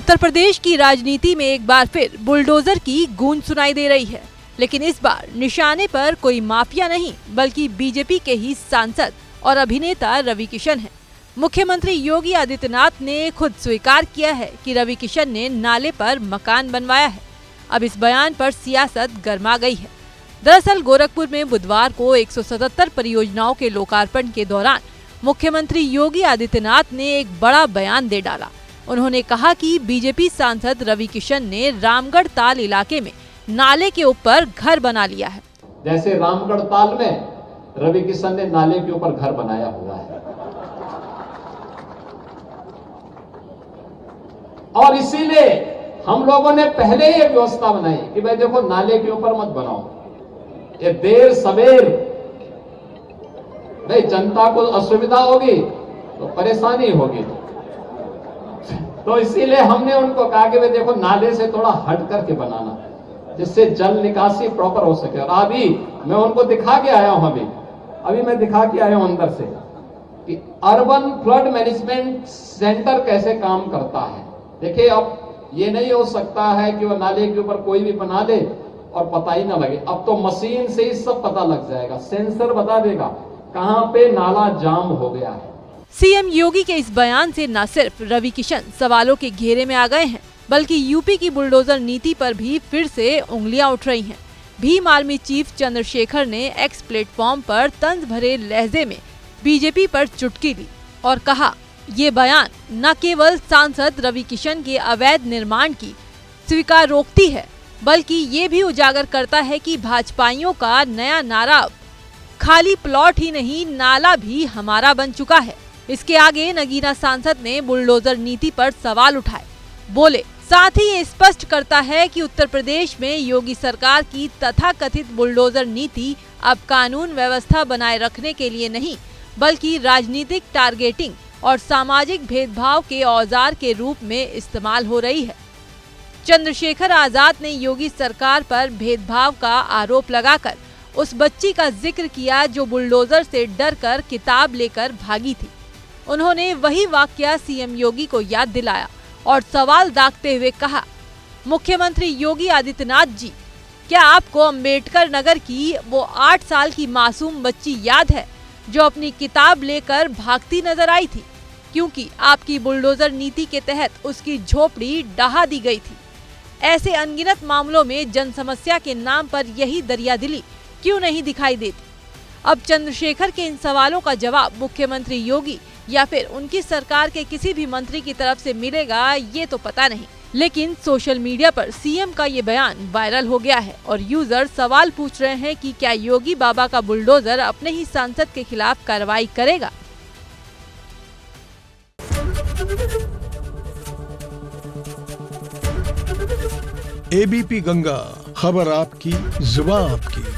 उत्तर प्रदेश की राजनीति में एक बार फिर बुलडोजर की गूंज सुनाई दे रही है, लेकिन इस बार निशाने पर कोई माफिया नहीं बल्कि बीजेपी के ही सांसद और अभिनेता रवि किशन है। मुख्यमंत्री योगी आदित्यनाथ ने खुद स्वीकार किया है कि रवि किशन ने नाले पर मकान बनवाया है। अब इस बयान पर सियासत गर्मा गई है। दरअसल गोरखपुर में बुधवार को 177 परियोजनाओं के लोकार्पण के दौरान मुख्यमंत्री योगी आदित्यनाथ ने एक बड़ा बयान दे डाला। उन्होंने कहा कि बीजेपी सांसद रवि किशन ने रामगढ़ ताल इलाके में नाले के ऊपर घर बना लिया है। जैसे रामगढ़ ताल में रवि किशन ने नाले के ऊपर घर बनाया हुआ है, और इसीलिए हम लोगों ने पहले ही व्यवस्था बनाई कि भाई देखो नाले के ऊपर मत बनाओ, ये देर सवेर भाई जनता को असुविधा होगी तो परेशानी होगी। तो इसीलिए हमने उनको कहा कि भाई देखो नाले से थोड़ा हट करके बनाना, जिससे जल निकासी प्रॉपर हो सके। और अभी मैं उनको दिखा के आया हूं, अभी मैं दिखा के आया हूं अंदर से कि अर्बन फ्लड मैनेजमेंट सेंटर कैसे काम करता है। देखिए अब ये नहीं हो सकता है कि वो नाले के ऊपर कोई भी बना दे और पता ही ना लगे। अब तो मशीन से ही सब पता लग जाएगा, सेंसर बता देगा कहां पे नाला जाम हो गया है। सीएम योगी के इस बयान से न सिर्फ रवि किशन सवालों के घेरे में आ गए हैं, बल्कि यूपी की बुलडोजर नीति पर भी फिर से उंगलियां उठ रही हैं। भीम आर्मी चीफ चंद्रशेखर ने एक्स प्लेटफॉर्म पर तंज भरे लहजे में बीजेपी पर चुटकी ली और कहा, ये बयान न केवल सांसद रवि किशन के अवैध निर्माण की स्वीकारोक्ति है, बल्कि ये भी उजागर करता है कि भाजपाइयों का नया नारा खाली प्लॉट ही नहीं, नाला भी हमारा बन चुका है। इसके आगे नगीना सांसद ने बुलडोजर नीति पर सवाल उठाए, बोले साथ ही ये स्पष्ट करता है कि उत्तर प्रदेश में योगी सरकार की तथाकथित बुलडोजर नीति अब कानून व्यवस्था बनाए रखने के लिए नहीं, बल्कि राजनीतिक टारगेटिंग और सामाजिक भेदभाव के औजार के रूप में इस्तेमाल हो रही है। चंद्रशेखर आजाद ने योगी सरकार पर भेदभाव का आरोप लगाकर उस बच्ची का जिक्र किया जो बुलडोजर से डरकर किताब लेकर भागी थी। उन्होंने वही वाकया सीएम योगी को याद दिलाया और सवाल दागते हुए कहा, मुख्यमंत्री योगी आदित्यनाथ जी, क्या आपको अंबेडकर नगर की वो 8 साल की मासूम बच्ची याद है जो अपनी किताब लेकर भागती नजर आई थी, क्योंकि आपकी बुलडोजर नीति के तहत उसकी झोपड़ी ढहा दी गई थी। ऐसे अनगिनत मामलों में जन समस्या के नाम पर यही दरियादिली क्यों नहीं दिखाई देती? अब चंद्रशेखर के इन सवालों का जवाब मुख्यमंत्री योगी या फिर उनकी सरकार के किसी भी मंत्री की तरफ से मिलेगा ये तो पता नहीं, लेकिन सोशल मीडिया पर सीएम का ये बयान वायरल हो गया है और यूजर सवाल पूछ रहे हैं कि क्या योगी बाबा का बुलडोजर अपने ही सांसद के खिलाफ कार्रवाई करेगा। एबीपी गंगा, खबर आपकी, जुबान आपकी।